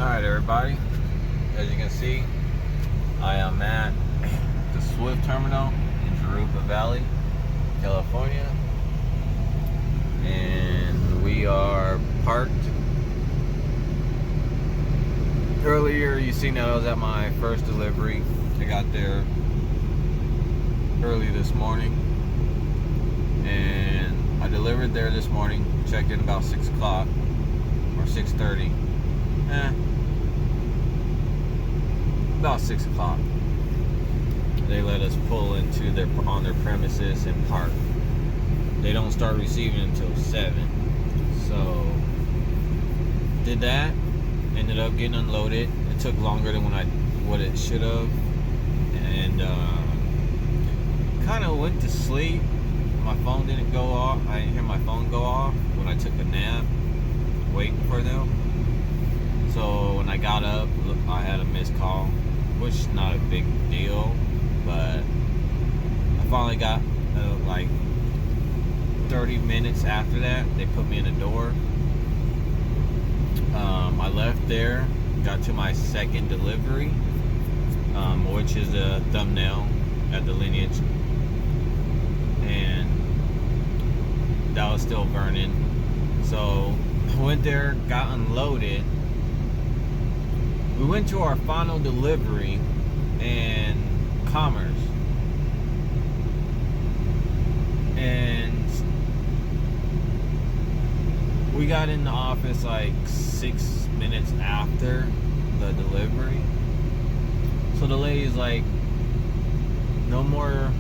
Alright everybody, as you can see, I am at the Swift Terminal in Jurupa Valley, California, and we are parked. Earlier you seen that I was at my first delivery. I got there early this morning, and I delivered there this morning, checked in about 6 o'clock or 6:30. About 6 o'clock. They let us pull into on their premises and park. They don't start receiving until 7. So did that. Ended up getting unloaded. It took longer than what it should have, and kind of went to sleep. My phone didn't go off. I didn't hear my phone go off when I took a nap waiting for them. So when I got up, I had a missed call, which is not a big deal, but I finally got like 30 minutes after that, they put me in the door. I left there, got to my second delivery, which is a thumbnail at the Lineage, and that was still burning. So I went there, got unloaded. We went to our final delivery in Commerce, and we got in the office like 6 minutes after the delivery. So the lady's like, no more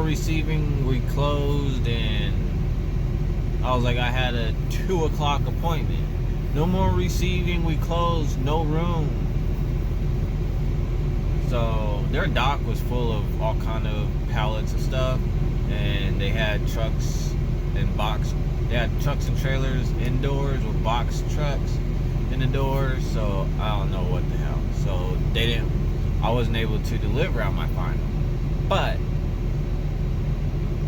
receiving, we closed. And I was like, I had a 2 o'clock appointment. No more receiving, we closed, no room. So their dock was full of all kind of pallets and stuff, and they had trucks and they had trucks and trailers indoors with box trucks in the doors. So I don't know what the hell. So I wasn't able to deliver out my final. But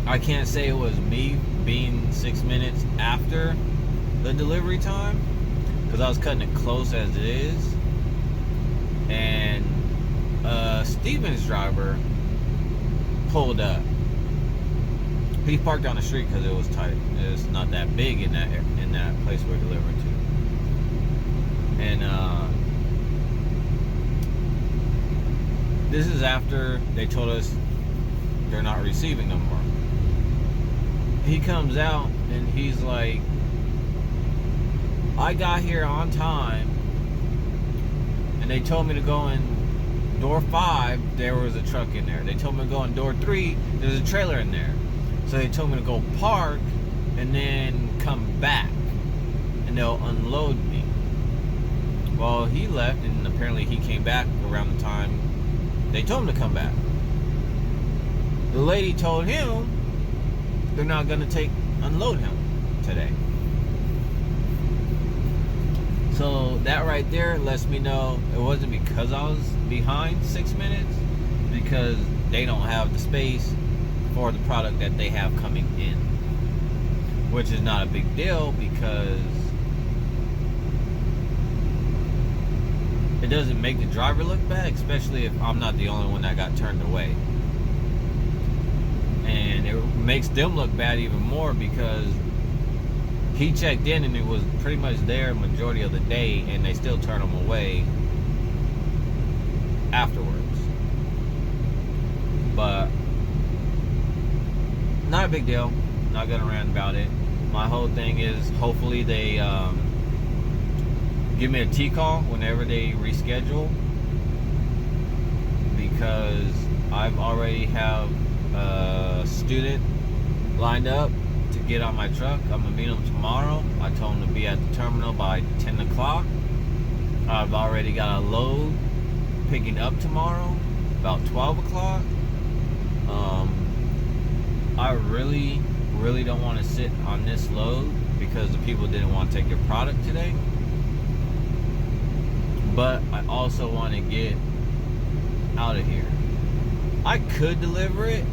I can't say it was me being 6 minutes after the delivery time, because I was cutting it close as it is. And Steven's driver pulled up. He parked on the street because it was tight. It's not that big in that place we're delivering to. And this is after they told us they're not receiving no more. He comes out and he's like, I got here on time, and they told me to go in door 5, there was a truck in there. They told me to go in door 3, there's a trailer in there. So they told me to go park and then come back, and they'll unload me. Well, he left, and apparently he came back around the time they told him to come back. The lady told him they're not going to unload him today. So that right there lets me know it wasn't because I was behind 6 minutes, because they don't have the space for the product that they have coming in, which is not a big deal, because it doesn't make the driver look bad, especially if I'm not the only one that got turned away. And it makes them look bad even more, because he checked in and it was pretty much there majority of the day, and they still turn him away afterwards. But not a big deal. Not gonna rant about it. My whole thing is, hopefully they give me a T-call whenever they reschedule, because I've already have a student lined up to get on my truck. I'm gonna meet him tomorrow. I told him to be at the terminal by 10 o'clock. I've already got a load picking up tomorrow about 12 o'clock. I really don't want to sit on this load, because the people didn't want to take their product today. But I also want to get out of here. I could deliver it,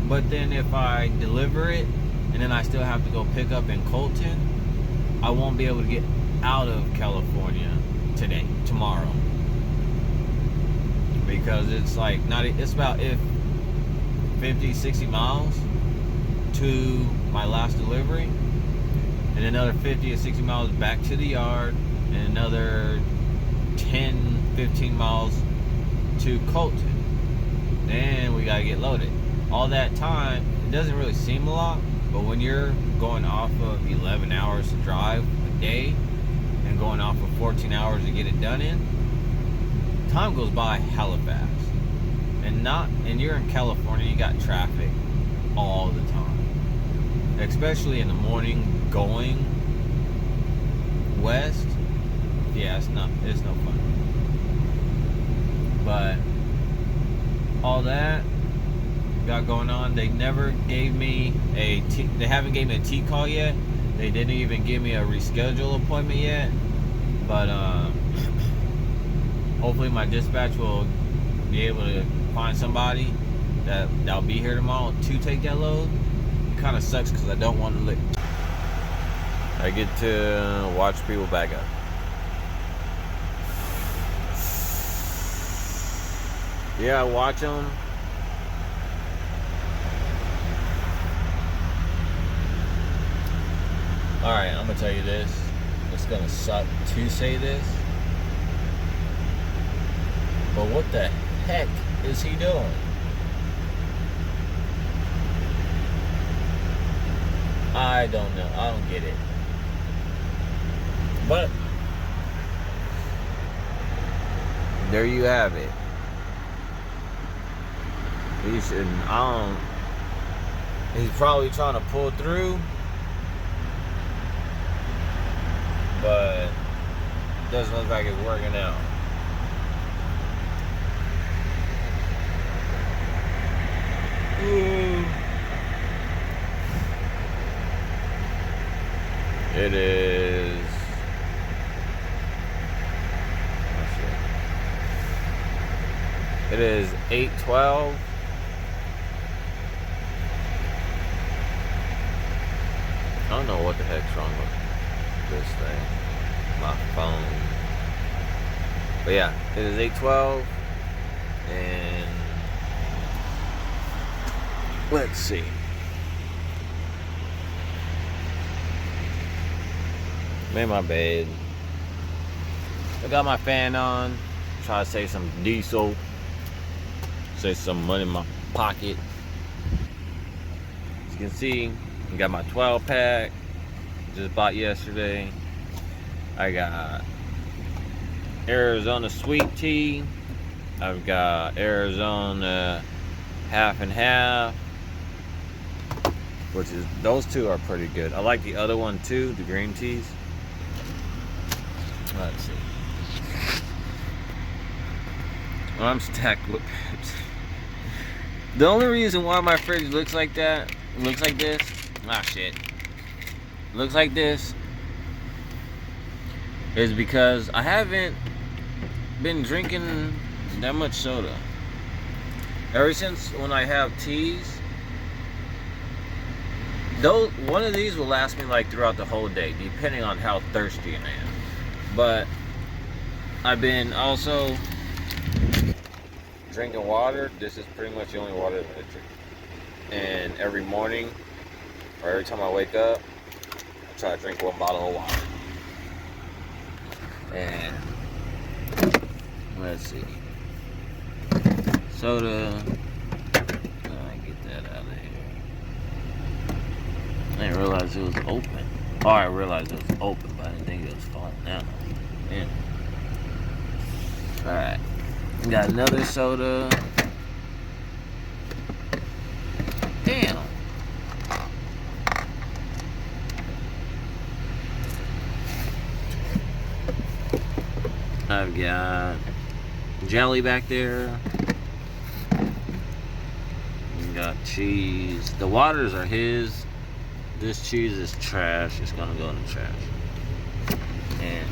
but then if I deliver it and then I still have to go pick up in Colton, I won't be able to get out of California tomorrow. Because it's like, it's about 50, 60 miles to my last delivery, and another 50 or 60 miles back to the yard, and another 10, 15 miles to Colton. Then we gotta get loaded. All that time, it doesn't really seem a lot, but when you're going off of 11 hours to drive a day and going off of 14 hours to get it done in, time goes by hella fast. And you're in California, you got traffic all the time. Especially in the morning going west. Yeah, it's no fun. But all that got going on, they never gave me they haven't gave me a T call yet. They didn't even give me a reschedule appointment yet. But hopefully my dispatch will be able to find somebody that'll be here tomorrow to take that load. It kind of sucks because I don't want to I get to watch people back up. Yeah, I watch them. Alright, I'm gonna tell you this. It's gonna suck to say this, but what the heck is he doing? I don't know. I don't get it. But there you have it. He's probably trying to pull through, but it doesn't look like it's working out. It is. It is 8:12. I don't know what the heck's wrong with this thing. My phone. But yeah, it is 8:12. And let's see. Made my bed. I got my fan on. Try to save some diesel. Save some money in my pocket. As you can see, I got my 12 pack. Just bought yesterday. I got Arizona sweet tea. I've got Arizona half and half. Which is, those two are pretty good. I like the other one too, the green teas. Let's see. I'm stacked with Pepsi. The only reason why my fridge looks like this, looks like this, is because I haven't been drinking that much soda. Ever since when I have teas, though one of these will last me like throughout the whole day, depending on how thirsty I am. But I've been also drinking water. This is pretty much the only water that I drink. And every morning, or every time I wake up, I try to drink 1 bottle of water. And let's see. Soda. Get that out of here. I didn't realize it was open. Oh, I realized it was open, but I didn't think it was falling down. Yeah. Alright. Got another soda. Damn. I've got jelly back there. We got cheese. The waters are his. This cheese is trash. It's gonna go in the trash. And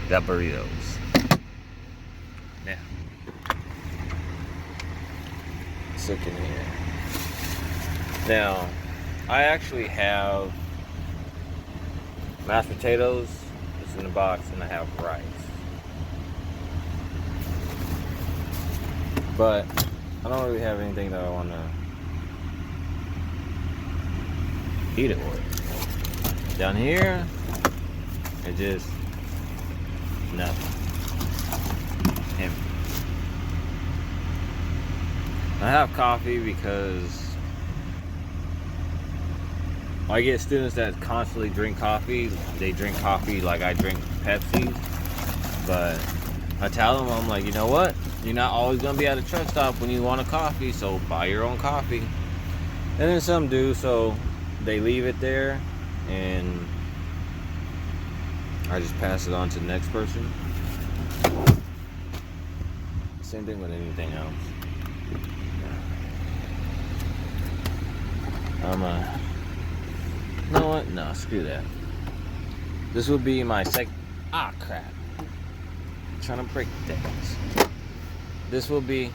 got burritos. Now, let's look in here. Now, I actually have mashed potatoes is in the box, and I have rice. But I don't really have anything that I want to eat it with. Down here, it just nothing. Empty. I have coffee because I get students that constantly drink coffee. They drink coffee like I drink Pepsi. But I tell them, I'm like, you know what? You're not always going to be at a truck stop when you want a coffee, so buy your own coffee. And then some do, so they leave it there, and I just pass it on to the next person. Same thing with anything else. You know what? No, screw that. This will be my crap. I'm trying to break things. This will be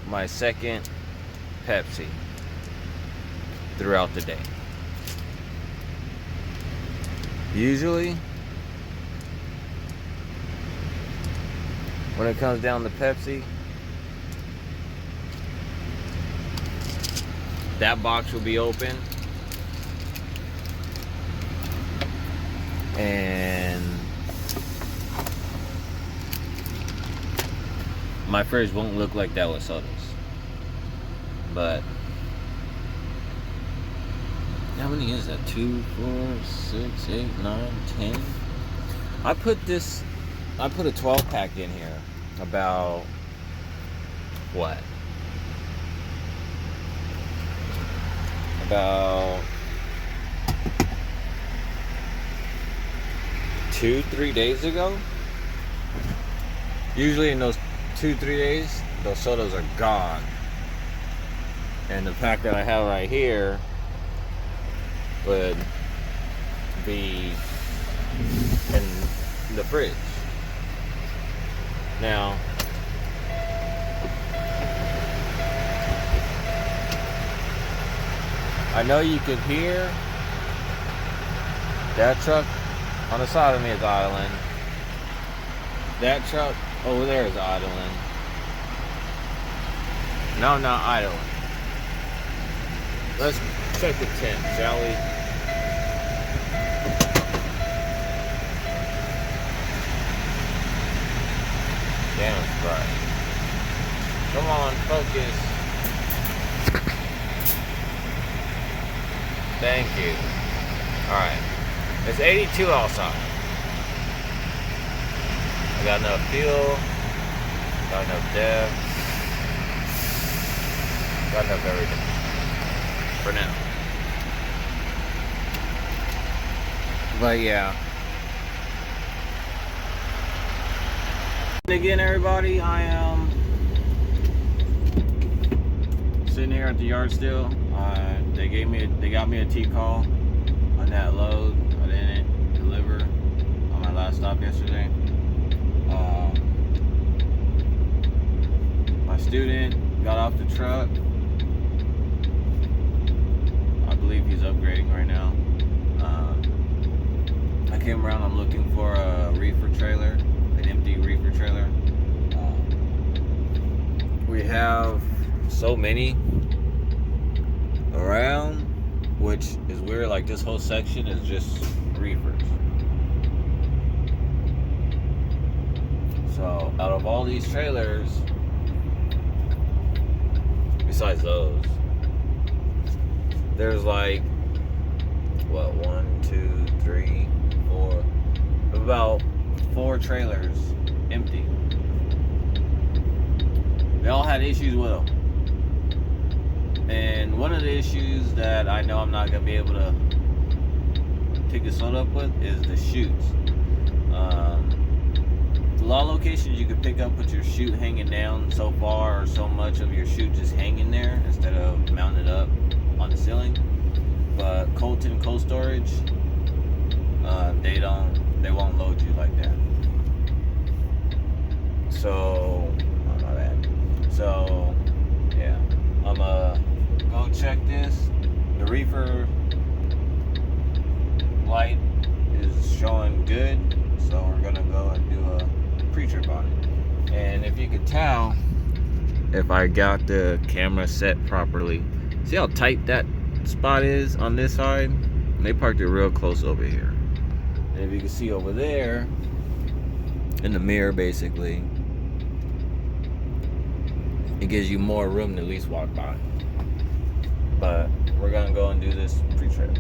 my second Pepsi throughout the day. Usually, when it comes down to Pepsi, that box will be open, and my fridge won't look like that with sodas. But how many is that? 2, 4, 6, 8, 9, 10. I put a 12 pack in here about what? About 2-3 days ago. Usually in those 2-3 days, those sodas are gone. And the pack that I have right here would be in the fridge. Now, I know you could hear that truck on the side of me is idling. That truck over there is idling. No, I'm not idling. Let's check the temp, shall we? Damn, it's bright. Come on, focus. Thank you. Alright. It's 82 outside. I got enough fuel. Got enough depth. Got enough everything. For now. But yeah. Again, everybody, I am sitting here at the yard still. They got me a T-call on that load. I didn't deliver on my last stop yesterday. My student got off the truck. I believe he's upgrading right now. I came around. I'm looking for a reefer trailer, an empty reefer trailer. We have so many around, which is weird. Like, this whole section is just reefers. So out of all these trailers, besides those, there's like what, 1, 2, 3, 4, about 4 trailers empty. They all had issues with them. And one of the issues that I know I'm not going to be able to pick this one up with is the chutes. A lot of locations you can pick up with your chute hanging down so far, or so much of your chute just hanging there instead of mounted up on the ceiling. But Colton Cold Storage, they won't load you like that. So, oh, my bad. So, yeah, I'm go check this. The reefer light is showing good, so we're gonna go and do a pre-trip on it. And if you could tell, if I got the camera set properly, see how tight that spot is on this side? They parked it real close over here. And if you can see over there, in the mirror basically, it gives you more room to at least walk by. But we're gonna go and do this pre-trip.